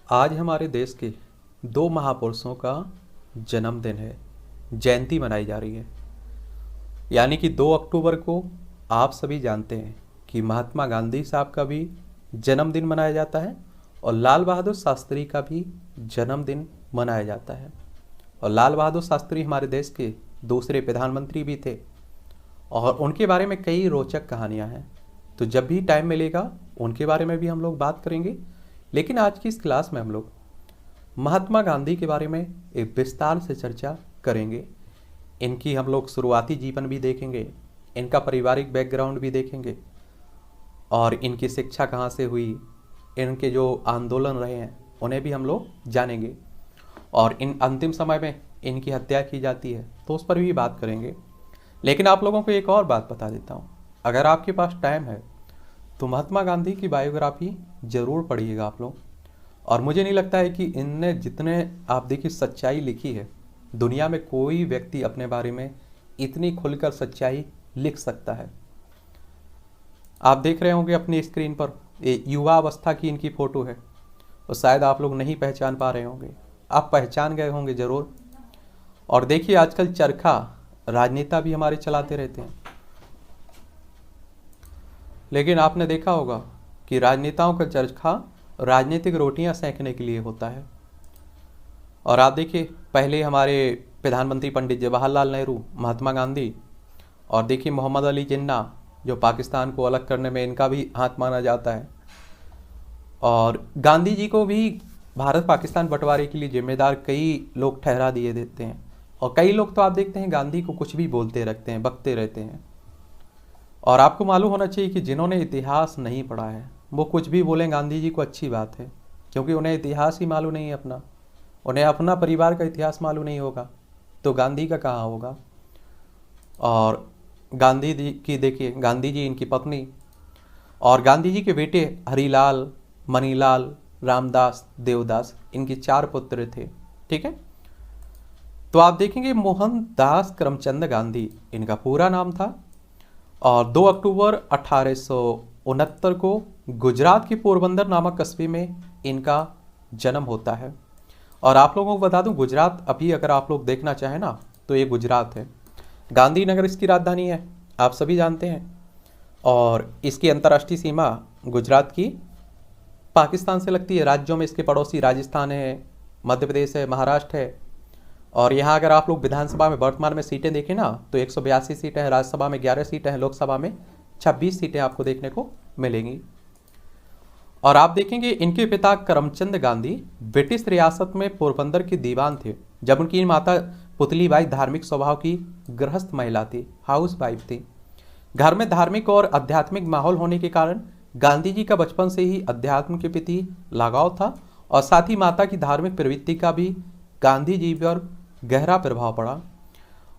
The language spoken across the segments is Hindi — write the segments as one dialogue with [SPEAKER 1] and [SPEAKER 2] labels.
[SPEAKER 1] आज हमारे देश के दो महापुरुषों का जन्मदिन है, जयंती मनाई जा रही है। यानी कि 2 अक्टूबर को आप सभी जानते हैं कि महात्मा गांधी साहब का भी जन्मदिन मनाया जाता है और लाल बहादुर शास्त्री का भी जन्मदिन मनाया जाता है। और लाल बहादुर शास्त्री हमारे देश के दूसरे प्रधानमंत्री भी थे और उनके बारे में कई रोचक कहानियां हैं। तो जब भी टाइम मिलेगा उनके बारे में भी हम लोग बात करेंगे। लेकिन आज की इस क्लास में हम लोग महात्मा गांधी के बारे में एक विस्तार से चर्चा करेंगे। इनकी हम लोग शुरुआती जीवन भी देखेंगे, इनका पारिवारिक बैकग्राउंड भी देखेंगे और इनकी शिक्षा कहाँ से हुई, इनके जो आंदोलन रहे हैं उन्हें भी हम लोग जानेंगे। और इन अंतिम समय में इनकी हत्या की जाती है तो उस पर भी बात करेंगे। लेकिन आप लोगों को एक और बात बता देता हूँ, अगर आपके पास टाइम है तो महात्मा गांधी की बायोग्राफी ज़रूर पढ़िएगा आप लोग। और मुझे नहीं लगता है कि इनने जितने आप देखिए सच्चाई लिखी है, दुनिया में कोई व्यक्ति अपने बारे में इतनी खुलकर सच्चाई लिख सकता है। आप देख रहे होंगे अपनी स्क्रीन पर ये युवा अवस्था की इनकी फ़ोटो है और शायद आप लोग नहीं पहचान पा रहे होंगे, आप पहचान गए होंगे ज़रूर। और देखिए आजकल चरखा राजनेता भी हमारे चलाते रहते हैं, लेकिन आपने देखा होगा कि राजनेताओं का चरखा राजनीतिक रोटियां सेंकने के लिए होता है। और आप देखिए पहले हमारे प्रधानमंत्री पंडित जवाहरलाल नेहरू, महात्मा गांधी और देखिए मोहम्मद अली जिन्ना जो पाकिस्तान को अलग करने में इनका भी हाथ माना जाता है। और गांधी जी को भी भारत पाकिस्तान बंटवारे के लिए जिम्मेदार कई लोग ठहरा दिए देते हैं। और कई लोग तो आप देखते हैं गांधी को कुछ भी बोलते रखते हैं, बकते रहते हैं। और आपको मालूम होना चाहिए कि जिन्होंने इतिहास नहीं पढ़ा है वो कुछ भी बोलें गांधी जी को अच्छी बात है, क्योंकि उन्हें इतिहास ही मालूम नहीं है अपना, उन्हें अपना परिवार का इतिहास मालूम नहीं होगा तो गांधी का कहाँ होगा। और गांधी जी की देखिए, गांधी जी इनकी पत्नी और गांधी जी के बेटे हरीलाल, मनीलाल, रामदास, देवदास, इनकी 4 पुत्र थे। ठीक है, तो आप देखेंगे मोहनदास करमचंद गांधी इनका पूरा नाम था। और 2 अक्टूबर 1869 को गुजरात के पोरबंदर नामक कस्बे में इनका जन्म होता है। और आप लोगों को बता दूं, गुजरात अभी अगर आप लोग देखना चाहें ना तो ये गुजरात है। गांधीनगर इसकी राजधानी है, आप सभी जानते हैं। और इसकी अंतर्राष्ट्रीय सीमा गुजरात की पाकिस्तान से लगती है। राज्यों में इसके पड़ोसी राजस्थान है, मध्य प्रदेश है, महाराष्ट्र है। और यहाँ अगर आप लोग विधानसभा में वर्तमान में सीटें देखें ना तो 182 सीटें हैं, राज्यसभा में 11 सीटें हैं, लोकसभा में 26 सीटें आपको देखने को मिलेंगी। और आप देखेंगे इनके पिता करमचंद गांधी ब्रिटिश रियासत में पोरबंदर के दीवान थे, जब उनकी माता पुतलीबाई धार्मिक स्वभाव की गृहस्थ महिला थी, हाउस वाइफ थी। घर में धार्मिक और आध्यात्मिक माहौल होने के कारण गांधी जी का बचपन से ही अध्यात्म के प्रति लगाव था और साथ ही माता की धार्मिक प्रवृत्ति का भी गांधी जी पर गहरा प्रभाव पड़ा।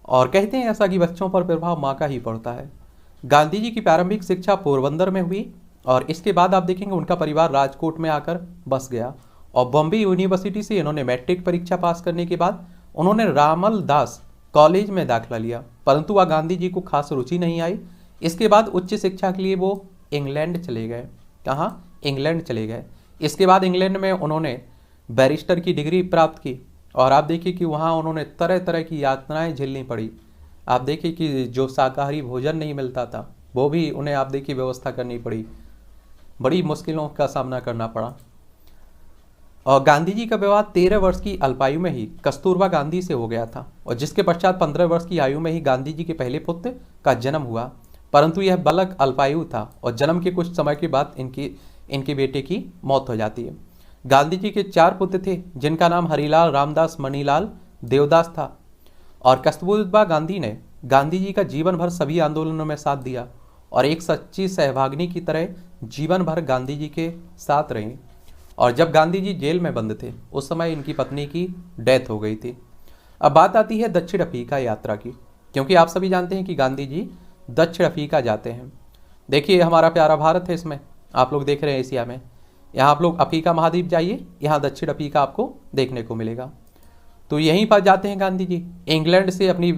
[SPEAKER 1] और कहते हैं ऐसा कि बच्चों पर प्रभाव माँ का ही पड़ता है। गांधी जी की प्रारंभिक शिक्षा पोरबंदर में हुई और इसके बाद आप देखेंगे उनका परिवार राजकोट में आकर बस गया। और बॉम्बे यूनिवर्सिटी से इन्होंने मैट्रिक परीक्षा पास करने के बाद उन्होंने रामल दास कॉलेज में दाखिला लिया, परंतु वह गांधी जी को खास रुचि नहीं आई। इसके बाद उच्च शिक्षा के लिए वो इंग्लैंड चले गए। कहाँ? इंग्लैंड चले गए। इसके बाद इंग्लैंड में उन्होंने बैरिस्टर की डिग्री प्राप्त की। और आप देखिए कि वहाँ उन्होंने तरह तरह की यातनाएं झेलनी पड़ी। आप देखिए कि जो शाकाहारी भोजन नहीं मिलता था वो भी उन्हें आप देखिए व्यवस्था करनी पड़ी, बड़ी मुश्किलों का सामना करना पड़ा। और गांधी जी का विवाह 13 वर्ष की अल्पायु में ही कस्तूरबा गांधी से हो गया था और जिसके पश्चात 15 वर्ष की आयु में ही गांधी जी के पहले पुत्र का जन्म हुआ, परंतु यह बालक अल्पायु था और जन्म के कुछ समय के बाद इनके बेटे की मौत हो जाती है। गांधी जी के 4 पुत्र थे जिनका नाम हरीलाल, रामदास, मणिलाल, देवदास था। और कस्तूरबा गांधी ने गांधी जी का जीवन भर सभी आंदोलनों में साथ दिया और एक सच्ची सहभागिनी की तरह जीवन भर गांधी जी के साथ रही। और जब गांधी जी जेल में बंद थे उस समय इनकी पत्नी की डेथ हो गई थी। अब बात आती है दक्षिण अफ्रीका यात्रा की, क्योंकि आप सभी जानते हैं कि गांधी जी दक्षिण अफ्रीका जाते हैं। देखिए हमारा प्यारा भारत है, इसमें आप लोग देख रहे हैं एशिया में, यहाँ आप लोग अफ्रीका महाद्वीप जाइए, यहाँ दक्षिण अफ्रीका आपको देखने को मिलेगा। तो यहीं पर जाते हैं गांधी जी। इंग्लैंड से अपनी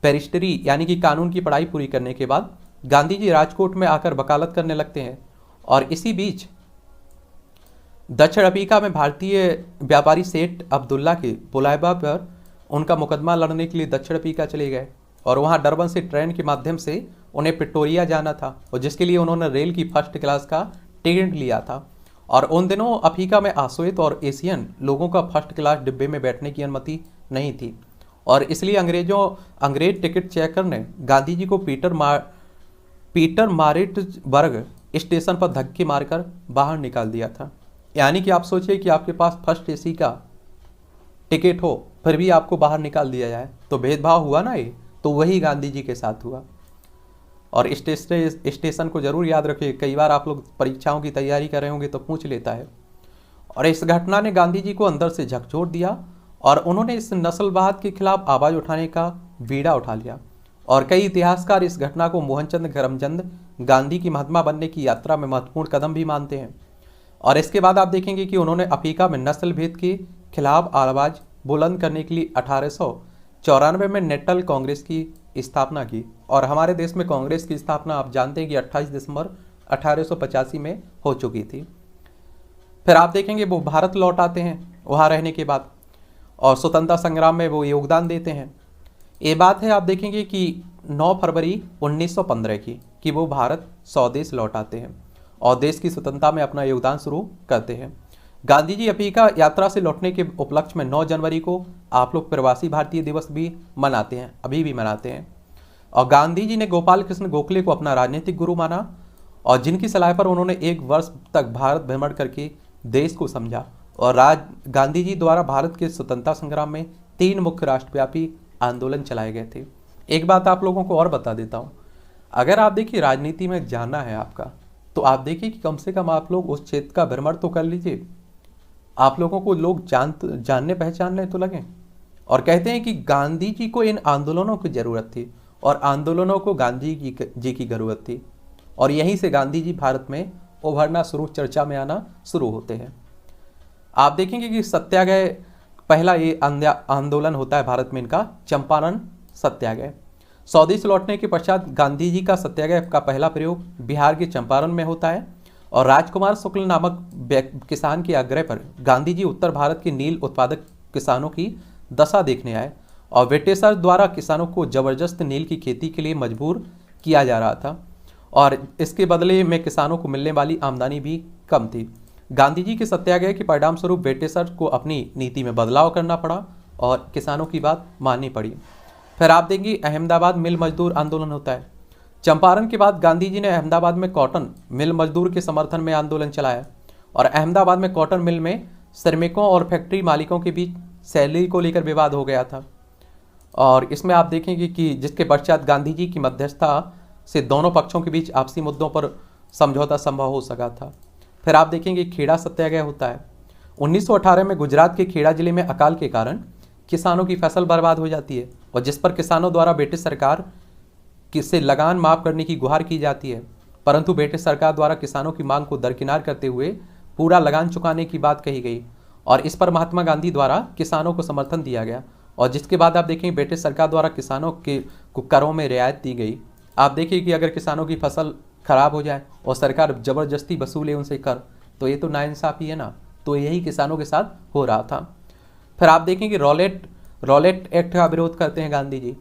[SPEAKER 1] बैरिस्टरी यानी कि कानून की पढ़ाई पूरी करने के बाद गांधी जी राजकोट में आकर वकालत करने लगते हैं। और इसी बीच दक्षिण अफ्रीका में भारतीय व्यापारी सेठ अब्दुल्ला के बुलावा पर उनका मुकदमा लड़ने के लिए दक्षिण अफ्रीका चले गए और वहां डरबन से ट्रेन के माध्यम से उन्हें प्रिटोरिया जाना था और जिसके लिए उन्होंने रेल की फर्स्ट क्लास का टिकट लिया था। और उन दिनों अफ्रीका में आश्वेत और एशियन लोगों का फर्स्ट क्लास डिब्बे में बैठने की अनुमति नहीं थी और इसलिए अंग्रेज टिकट चेकर ने गांधी जी को पीटर मारिट्सबर्ग स्टेशन पर धक्के मारकर बाहर निकाल दिया था। यानी कि आप सोचिए कि आपके पास फर्स्ट एसी का टिकट हो फिर भी आपको बाहर निकाल दिया जाए, तो भेदभाव हुआ ना ये। तो वही गांधी जी के साथ हुआ। और स्टेशन को जरूर याद रखिए, कई बार आप लोग परीक्षाओं की तैयारी कर रहे होंगे तो पूछ लेता है। और इस घटना ने गांधी जी को अंदर से झकझोर दिया और उन्होंने इस नस्लवाद के खिलाफ आवाज उठाने का बीड़ा उठा लिया। और कई इतिहासकार इस घटना को मोहनचंद करमचंद गांधी की महात्मा बनने की यात्रा में महत्वपूर्ण कदम भी मानते हैं। और इसके बाद आप देखेंगे कि उन्होंने अफ्रीका में नस्ल भेद के खिलाफ आवाज बुलंद करने के लिए 1894 में नेशनल कांग्रेस की स्थापना की। और हमारे देश में कांग्रेस की स्थापना आप जानते हैं कि 28 दिसंबर 1885 में हो चुकी थी। फिर आप देखेंगे वो भारत लौट आते हैं वहाँ रहने के बाद और स्वतंत्रता संग्राम में वो योगदान देते हैं। ये बात है आप देखेंगे कि 9 फरवरी 1915 की कि वो भारत स्वदेश लौट आते हैं और देश की स्वतंत्रता में अपना योगदान शुरू करते हैं। गांधी जी अफ्रीका यात्रा से लौटने के उपलक्ष्य में 9 जनवरी को आप लोग प्रवासी भारतीय दिवस भी मनाते हैं, अभी भी मनाते हैं। और गांधी जी ने गोपाल कृष्ण गोखले को अपना राजनीतिक गुरु माना और जिनकी सलाह पर उन्होंने 1 वर्ष तक भारत भ्रमण करके देश को समझा। और गांधी जी द्वारा भारत के स्वतंत्रता संग्राम में 3 मुख्य राष्ट्रव्यापी आंदोलन चलाए गए थे। एक बात आप लोगों को और बता देता हूँ, अगर आप देखिए राजनीति में जाना है आपका, तो आप देखिए कि कम से कम आप लोग उस क्षेत्र का भ्रमण तो कर लीजिए, आप लोगों को लोग जानने पहचानने तो लगे। और कहते हैं कि गांधी जी को इन आंदोलनों की जरूरत थी और आंदोलनों को गांधी जी की जरूरत थी और यहीं से गांधी जी भारत में उभरना शुरू, चर्चा में आना शुरू होते हैं। आप देखेंगे कि सत्याग्रह पहला ये आंदोलन होता है भारत में इनका, चंपारण सत्याग्रह। स्वदेश लौटने के पश्चात गांधी जी का सत्याग्रह का पहला प्रयोग बिहार के चंपारण में होता है और राजकुमार शुक्ल नामक किसान के आग्रह पर गांधी जी उत्तर भारत के नील उत्पादक किसानों की दशा देखने आए और ब्रिटिशर द्वारा किसानों को जबरदस्त नील की खेती के लिए मजबूर किया जा रहा था और इसके बदले में किसानों को मिलने वाली आमदनी भी कम थी। गांधी जी के सत्याग्रह के परिणाम स्वरूप ब्रिटिशर को अपनी नीति में बदलाव करना पड़ा और किसानों की बात माननी पड़ी। फिर आप देंगे अहमदाबाद मिल मजदूर आंदोलन होता है। चंपारण के बाद गांधी जी ने अहमदाबाद में कॉटन मिल मजदूर के समर्थन में आंदोलन चलाया और अहमदाबाद में कॉटन मिल में श्रमिकों और फैक्ट्री मालिकों के बीच सैलरी को लेकर विवाद हो गया था और इसमें आप देखेंगे कि जिसके पश्चात गांधी जी की मध्यस्थता से दोनों पक्षों के बीच आपसी मुद्दों पर समझौता संभव हो सका था। फिर आप देखेंगे खेड़ा सत्याग्रह होता है। 1918 में गुजरात के खेड़ा जिले में अकाल के कारण किसानों की फसल बर्बाद हो जाती है और जिस पर किसानों द्वारा ब्रिटिश सरकार से लगान माफ करने की गुहार की जाती है, परंतु ब्रिटिश सरकार द्वारा किसानों की मांग को दरकिनार करते हुए पूरा लगान चुकाने की बात कही गई और इस पर महात्मा गांधी द्वारा किसानों को समर्थन दिया गया और जिसके बाद आप देखेंगे ब्रिटिश सरकार द्वारा किसानों के करों में रियायत दी गई। आप देखिए कि अगर किसानों की फसल खराब हो जाए और सरकार जबरदस्ती वसूले उनसे कर, तो ये तो नाइंसाफी है ना। तो यही किसानों के साथ हो रहा था। फिर आप देखेंगे रॉलेट एक्ट का विरोध करते हैं गांधी जी।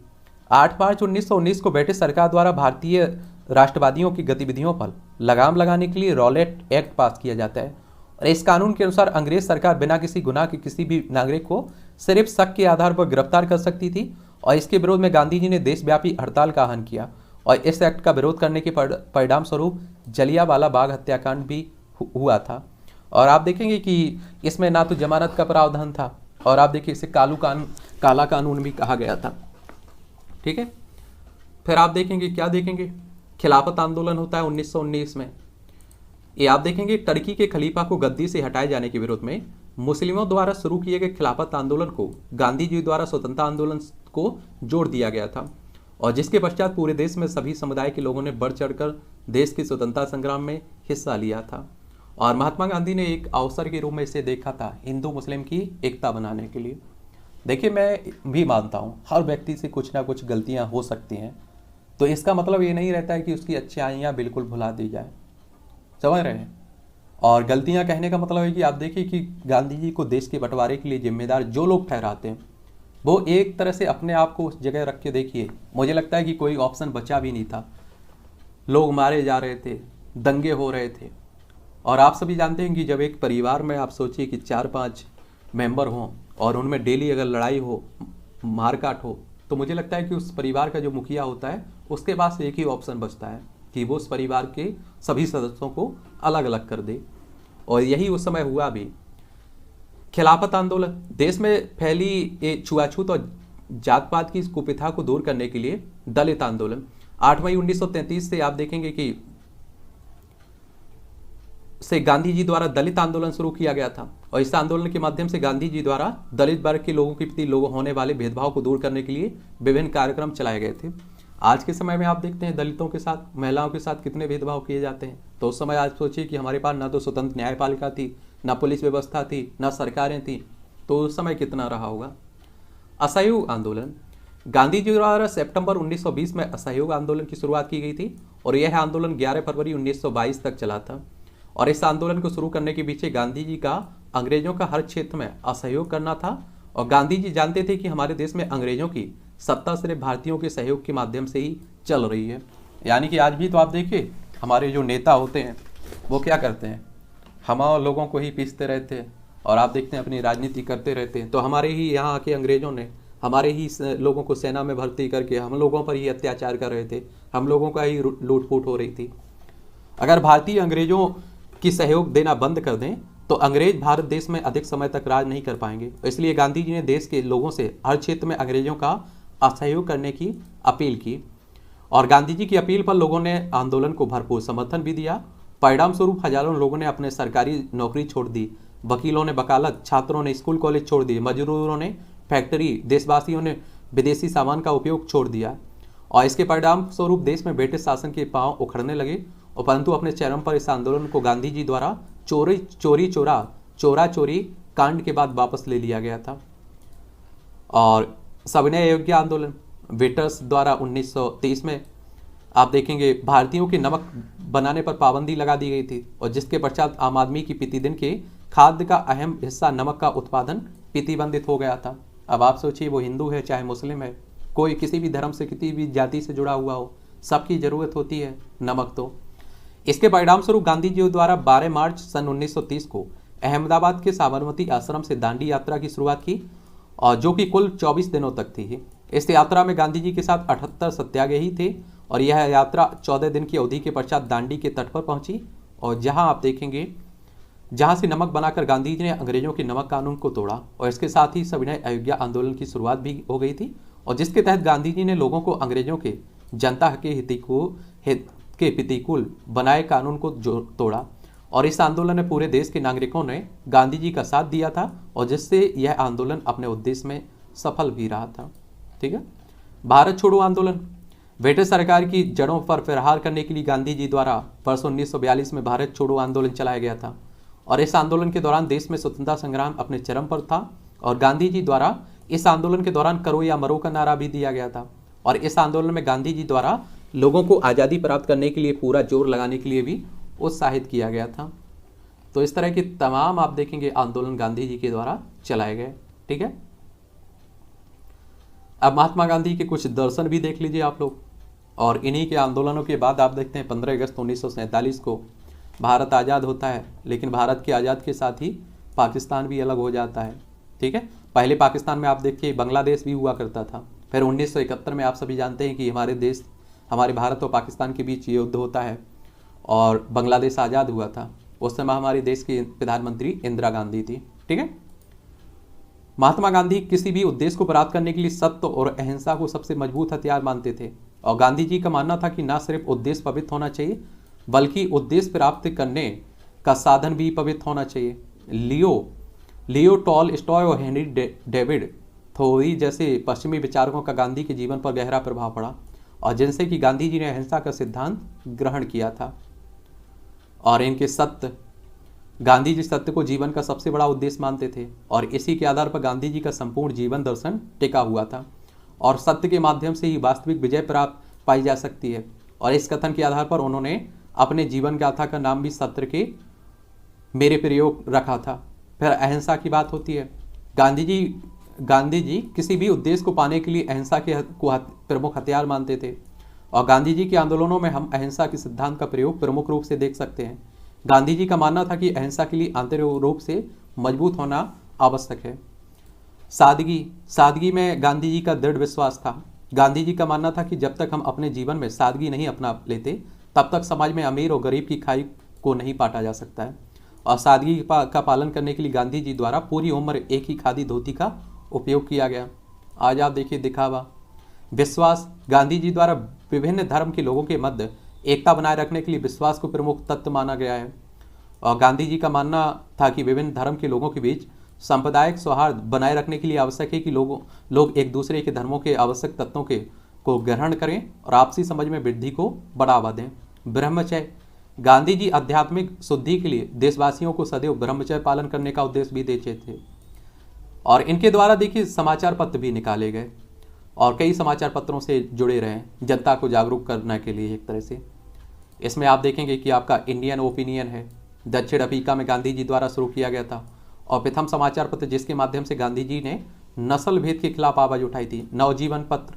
[SPEAKER 1] 8 मार्च 1919 को ब्रिटिश सरकार द्वारा भारतीय राष्ट्रवादियों की गतिविधियों पर लगाम लगाने के लिए रॉलेट एक्ट पास किया जाता है और इस कानून के अनुसार अंग्रेज सरकार बिना किसी गुनाह के किसी भी नागरिक को सिर्फ शक के आधार पर गिरफ्तार कर सकती थी और इसके विरोध में गांधी जी ने देशव्यापी हड़ताल का आह्वान किया और इस एक्ट का विरोध करने के परिणाम स्वरूप जलियांवाला बाग हत्याकांड भी हुआ था। और आप देखेंगे कि इसमें ना तो जमानत का प्रावधान था और आप देखिए इसे काला कानून भी कहा गया था। ठीक है। फिर आप देखेंगे क्या देखेंगे, खिलाफत आंदोलन होता है 1919 में। ये आप देखेंगे टर्की के खलीफा को गद्दी से हटाए जाने के विरोध में मुस्लिमों द्वारा शुरू किए गए खिलाफत आंदोलन को गांधी जी द्वारा स्वतंत्रता आंदोलन को जोड़ दिया गया था और जिसके पश्चात पूरे देश में सभी समुदाय के लोगों ने बढ़ चढ़कर देश के स्वतंत्रता संग्राम में हिस्सा लिया था और महात्मा गांधी ने एक अवसर के रूप में इसे देखा था हिंदू मुस्लिम की एकता बनाने के लिए। देखिए मैं भी मानता हूँ हर व्यक्ति से कुछ ना कुछ गलतियाँ हो सकती हैं, तो इसका मतलब ये नहीं रहता है कि उसकी अच्छाइयाँ बिल्कुल भुला दी जाए। समझ रहे हैं। और गलतियां कहने का मतलब है कि आप देखिए कि गांधी जी को देश के बंटवारे के लिए जिम्मेदार जो लोग ठहराते हैं, वो एक तरह से अपने आप को उस जगह रख के देखिए, मुझे लगता है कि कोई ऑप्शन बचा भी नहीं था। लोग मारे जा रहे थे, दंगे हो रहे थे। और आप सभी जानते हैं कि जब एक परिवार में आप सोचिए कि 4-5 मेंबर हों और उनमें डेली अगर लड़ाई हो, मारकाट हो, तो मुझे लगता है कि उस परिवार का जो मुखिया होता है उसके पास एक ही ऑप्शन बचता है कि वो उस परिवार के सभी सदस्यों को अलग अलग कर दे। और यही उस समय हुआ भी। खिलाफत आंदोलन, देश में फैली ये छुआछूत और जात पात की इस कुप्रथा को दूर करने के लिए दलित आंदोलन, 8 मई 1933 से आप देखेंगे कि से गांधी जी द्वारा दलित आंदोलन शुरू किया गया था। और इस आंदोलन के माध्यम से गांधी जी द्वारा दलित वर्ग के लोगों के प्रति होने वाले भेदभाव को दूर करने के लिए विभिन्न कार्यक्रम चलाए गए थे। आज के समय में आप देखते हैं दलितों के साथ, महिलाओं के साथ कितने भेदभाव किए जाते हैं। तो उस समय आज सोचिए कि हमारे पास ना तो स्वतंत्र न्यायपालिका थी, ना पुलिस व्यवस्था थी, ना सरकारें थी, तो उस समय कितना रहा होगा। असहयोग आंदोलन, गांधी जी द्वारा सितंबर 1920 में असहयोग आंदोलन की शुरुआत की गई थी और यह आंदोलन 11 फरवरी 1922 तक चला था। और इस आंदोलन को शुरू करने के पीछे गांधी जी का अंग्रेजों का हर क्षेत्र में असहयोग करना था। और गांधी जी जानते थे कि हमारे देश में अंग्रेजों की सत्ता सिर्फ भारतीयों के सहयोग के माध्यम से ही चल रही है। यानी कि आज भी तो आप देखिए हमारे जो नेता होते हैं वो क्या करते हैं, हम लोगों को ही पीसते रहते हैं और आप देखते हैं अपनी राजनीति करते रहते हैं। तो हमारे ही यहाँ आके अंग्रेजों ने हमारे ही लोगों को सेना में भर्ती करके हम लोगों पर ही अत्याचार कर रहे थे, हम लोगों का ही लूटफूट हो रही थी। अगर भारतीय अंग्रेजों की सहयोग देना बंद कर दें तो अंग्रेज भारत देश में अधिक समय तक राज नहीं कर पाएंगे। इसलिए गांधी जी ने देश के लोगों से हर क्षेत्र में अंग्रेजों का असहयोग करने की अपील की और गांधी जी की अपील पर लोगों ने आंदोलन को भरपूर समर्थन भी दिया। परिणाम स्वरूप हजारों लोगों ने अपने सरकारी नौकरी छोड़ दी, वकीलों ने वकालत, छात्रों ने स्कूल कॉलेज छोड़ दिए, मजदूरों ने फैक्ट्री, देशवासियों ने विदेशी सामान का उपयोग छोड़ दिया। और इसके परिणाम स्वरूप देश में ब्रिटिश शासन के पांव उखड़ने लगे। और परंतु अपने चरम पर इस आंदोलन को गांधी जी द्वारा चोरी कांड के बाद वापस ले लिया गया था। और सविनय अवज्ञा आंदोलन, वेटर्स द्वारा 1930 में आप देखेंगे भारतीयों के नमक बनाने पर पाबंदी लगा दी गई थी और जिसके पश्चात आम आदमी की प्रतिदिन के खाद्य का अहम हिस्सा नमक का उत्पादन प्रतिबंधित हो गया था। अब आप सोचिए वो हिंदू है चाहे मुस्लिम है, कोई किसी भी धर्म से किसी भी जाति से जुड़ा हुआ हो, सबकी जरूरत होती है नमक। तो इसके परिणाम स्वरूप गांधी जी द्वारा 12 मार्च सन 1930 को अहमदाबाद के साबरमती आश्रम से दांडी यात्रा की शुरुआत की और जो कि कुल 24 दिनों तक थी। इस यात्रा में गांधी जी के साथ 78 सत्याग्रही थे और यह यात्रा 14 दिन की अवधि के पश्चात दांडी के तट पर पहुंची और जहां आप देखेंगे जहां से नमक बनाकर गांधी जी ने अंग्रेजों के नमक कानून को तोड़ा और इसके साथ ही सविनय अवज्ञा आंदोलन की शुरुआत भी हो गई थी और जिसके तहत गांधी जी ने लोगों को अंग्रेजों के जनता के प्रतिकूल बनाए कानून को तोड़ा। और इस आंदोलन में पूरे देश के नागरिकों ने गांधी जी का साथ दिया था और जिससे यह आंदोलन अपने उद्देश्य में सफल भी रहा था। ठीक है। भारत छोड़ो आंदोलन, ब्रिटिश सरकार की जड़ों पर प्रहार करने के लिए गांधी जी द्वारा वर्ष 1942 में भारत छोड़ो आंदोलन चलाया गया था और इस आंदोलन के दौरान देश में स्वतंत्रता संग्राम अपने चरम पर था और गांधी जी द्वारा इस आंदोलन के दौरान करो या मरो का नारा भी दिया गया था और इस आंदोलन में गांधी जी द्वारा लोगों को आज़ादी प्राप्त करने के लिए पूरा जोर लगाने के लिए भी उत्साहित किया गया था। तो इस तरह के तमाम आप देखेंगे आंदोलन गांधी जी के द्वारा चलाए गए। ठीक है। अब महात्मा गांधी के कुछ दर्शन भी देख लीजिए आप लोग और इन्हीं के आंदोलनों के बाद आप देखते हैं 15 अगस्त 1947 को भारत आज़ाद होता है, लेकिन भारत के आज़ाद के साथ ही पाकिस्तान भी अलग हो जाता है। ठीक है। पहले पाकिस्तान में आप देखिए बांग्लादेश भी हुआ करता था, फिर 1971 में आप सभी जानते हैं कि हमारे भारत और पाकिस्तान के बीच युद्ध होता है और बांग्लादेश आज़ाद हुआ था। उस समय हमारे देश की प्रधानमंत्री इंदिरा गांधी थी। ठीक है। महात्मा गांधी किसी भी उद्देश्य को प्राप्त करने के लिए सत्य और अहिंसा को सबसे मजबूत हथियार मानते थे और गांधी जी का मानना था कि न सिर्फ उद्देश्य पवित्र होना चाहिए बल्कि उद्देश्य प्राप्त करने का साधन भी पवित्र होना चाहिए। लियो टॉलस्टॉय और हेनरी डेविड थोरी जैसे पश्चिमी विचारकों का गांधी के जीवन पर गहरा प्रभाव पड़ा और जिनसे कि गांधी जी ने अहिंसा का सिद्धांत ग्रहण किया था और गांधी जी सत्य को जीवन का सबसे बड़ा उद्देश्य मानते थे और इसी के आधार पर गांधी जी का संपूर्ण जीवन दर्शन टिका हुआ था और सत्य के माध्यम से ही वास्तविक विजय प्राप्त पाई जा सकती है। और इस कथन के आधार पर उन्होंने अपने जीवन गाथा का नाम भी मेरे प्रयोग रखा था। फिर अहिंसा की बात होती है। गांधी जी किसी भी उद्देश्य को पाने के लिए अहिंसा को प्रमुख हथियार मानते थे, और गांधी जी के आंदोलनों में हम अहिंसा के सिद्धांत का प्रयोग प्रमुख रूप से देख सकते हैं। गांधी जी का मानना था कि अहिंसा के लिए आंतरिक रूप से मजबूत होना आवश्यक है। सादगी में गांधी जी का दृढ़ विश्वास था। गांधी जी का मानना था कि जब तक हम अपने जीवन में सादगी नहीं अपना लेते तब तक समाज में अमीर और गरीब की खाई को नहीं पाटा जा सकता है। और सादगी का पालन करने के लिए गांधी जी द्वारा पूरी उम्र एक ही खादी धोती का उपयोग किया गया। आज आप देखिए दिखावा। विश्वास, गांधी जी द्वारा विभिन्न धर्म के लोगों के मध्य एकता बनाए रखने के लिए विश्वास को प्रमुख तत्व माना गया है। और गांधी जी का मानना था कि विभिन्न धर्म के लोगों के बीच सांप्रदायिक सौहार्द बनाए रखने के लिए आवश्यक है कि लोग एक दूसरे के धर्मों के आवश्यक तत्वों को ग्रहण करें और आपसी समझ में वृद्धि को बढ़ावा दें। ब्रह्मचर्य, गांधी जी आध्यात्मिक शुद्धि के लिए देशवासियों को सदैव ब्रह्मचर्य पालन करने का उद्देश्य भी देते थे। और इनके द्वारा देखिए समाचार पत्र भी निकाले गए और कई समाचार पत्रों से जुड़े रहे जनता को जागरूक करने के लिए एक तरह से। इसमें आप देखेंगे कि आपका इंडियन ओपिनियन है, दक्षिण अफ्रीका में गांधी जी द्वारा शुरू किया गया था, और प्रथम समाचार पत्र जिसके माध्यम से गांधी जी ने नस्ल भेद के खिलाफ आवाज उठाई थी। नवजीवन पत्र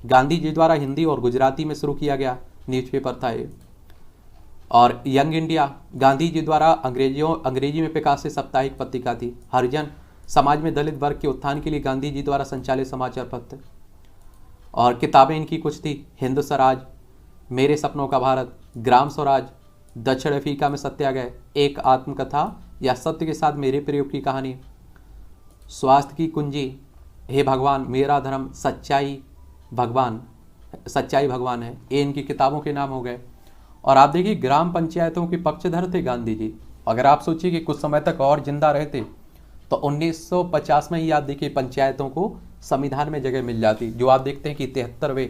[SPEAKER 1] गांधी जी द्वारा हिंदी और गुजराती में शुरू किया गया न्यूज़पेपर था ये। और यंग इंडिया गांधी जी द्वारा अंग्रेजी में प्रकाशित साप्ताहिक पत्रिका थी। हरिजन समाज में दलित वर्ग के उत्थान के लिए गांधी जी द्वारा संचालित समाचार पत्र। और किताबें इनकी कुछ थी, हिंद स्वराज, मेरे सपनों का भारत, ग्राम स्वराज, दक्षिण अफ्रीका में सत्याग्रह, एक आत्मकथा या सत्य के साथ मेरे प्रयोग की कहानी, स्वास्थ्य की कुंजी, हे भगवान मेरा धर्म, सच्चाई भगवान है। ये इनकी किताबों के नाम हो गए। और आप देखिए ग्राम पंचायतों के पक्षधर थे गांधी जी। अगर आप सोचिए कि कुछ समय तक और जिंदा रहते तो 1950 में ही आप देखिए पंचायतों को संविधान में जगह मिल जाती, जो आप देखते हैं कि 73वें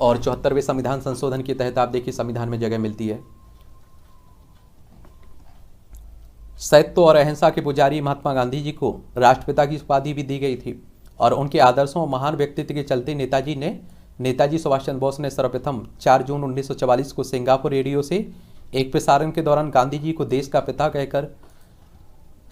[SPEAKER 1] और 74वें संविधान संशोधन के तहत आप देखिए संविधान में जगह मिलती है। सत्य और अहिंसा के पुजारी महात्मा गांधी जी को राष्ट्रपिता की उपाधि भी दी गई थी, और उनके आदर्शों और महान व्यक्तित्व के चलते नेताजी सुभाष चंद्र बोस ने सर्वप्रथम 4 जून 1944 को सिंगापुर रेडियो से एक प्रसारण के दौरान गांधी जी को देश का पिता कहकर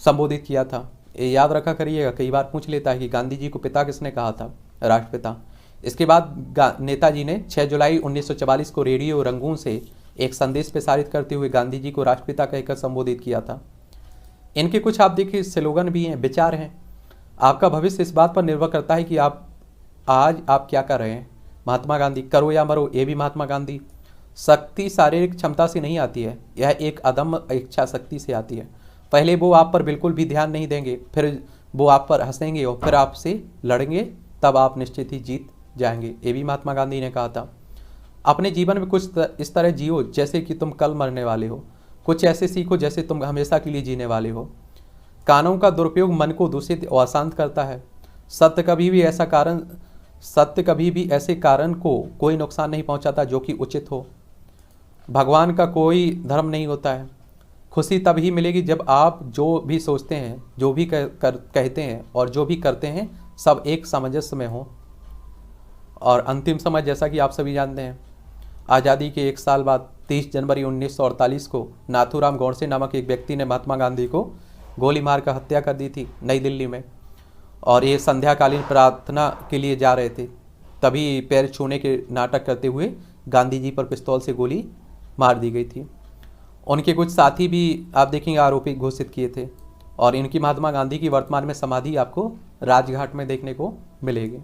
[SPEAKER 1] संबोधित किया था। ये याद रखा करिएगा, कई बार पूछ लेता है कि गांधी जी को पिता किसने कहा था, राष्ट्रपिता। इसके बाद नेताजी ने 6 जुलाई 1944 को रेडियो रंगून से एक संदेश प्रसारित करते हुए गांधी जी को राष्ट्रपिता कहकर संबोधित किया था। इनके कुछ आप देखिए स्लोगन भी हैं, विचार हैं। आपका भविष्य इस बात पर निर्भर करता है कि आज आप क्या कर रहे हैं। महात्मा गांधी, करो या मरो, ये भी महात्मा गांधी। शक्ति शारीरिक क्षमता से नहीं आती है, यह एक अदम्य इच्छा शक्ति से आती है। पहले वो आप पर बिल्कुल भी ध्यान नहीं देंगे, फिर वो आप पर हंसेंगे और फिर आपसे लड़ेंगे, तब आप निश्चित ही जीत जाएंगे। ये भी महात्मा गांधी ने कहा था। अपने जीवन में कुछ इस तरह जियो जैसे कि तुम कल मरने वाले हो, कुछ ऐसे सीखो जैसे तुम हमेशा के लिए जीने वाले हो। कानून का दुरुपयोग मन को दूषित और अशांत करता है। सत्य कभी भी ऐसे कारण को कोई नुकसान नहीं पहुंचाता जो कि उचित हो। भगवान का कोई धर्म नहीं होता है। खुशी तभी मिलेगी जब आप जो भी सोचते हैं, जो भी कहते हैं और जो भी करते हैं सब एक सामंजस्य में हो। और अंतिम समय, जैसा कि आप सभी जानते हैं, आज़ादी के 1 साल बाद 30 जनवरी 1948 को नाथूराम गोडसे नामक एक व्यक्ति ने महात्मा गांधी को गोली मारकर हत्या कर दी थी नई दिल्ली में। और ये संध्याकालीन प्रार्थना के लिए जा रहे थे, तभी पैर छूने के नाटक करते हुए गांधी जी पर पिस्तौल से गोली मार दी गई थी। उनके कुछ साथी भी आप देखेंगे आरोपी घोषित किए थे। और इनकी महात्मा गांधी की वर्तमान में समाधि आपको राजघाट में देखने को मिलेगी।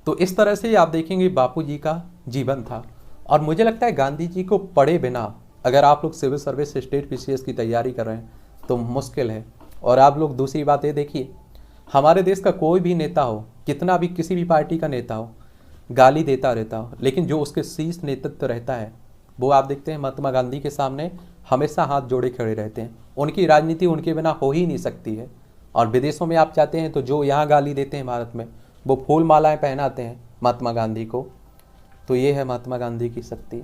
[SPEAKER 1] तो इस तरह से आप देखेंगे बापू जी का जीवन था। और मुझे लगता है गांधी जी को पढ़े बिना अगर आप लोग सिविल सर्विस स्टेट पीसीएस की तैयारी कर रहे हैं तो मुश्किल है। और आप लोग दूसरी बात ये देखिए, हमारे देश का कोई भी नेता हो, कितना भी किसी भी पार्टी का नेता हो, गाली देता रहता हो, लेकिन जो उसके शीर्ष नेतृत्व रहता है वो आप देखते हैं महात्मा गांधी के सामने हमेशा हाथ जोड़े खड़े रहते हैं। उनकी राजनीति उनके बिना हो ही नहीं सकती है। और विदेशों में आप जाते हैं तो जो यहाँ गाली देते हैं भारत में, वो फूल मालाएँ पहनाते हैं महात्मा गांधी को। तो ये है महात्मा गांधी की शक्ति।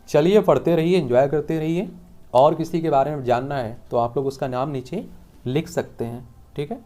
[SPEAKER 1] चलिए पढ़ते रहिए, एंजॉय करते रहिए। और किसी के बारे में जानना है तो आप लोग उसका नाम नीचे लिख सकते हैं, ठीक है।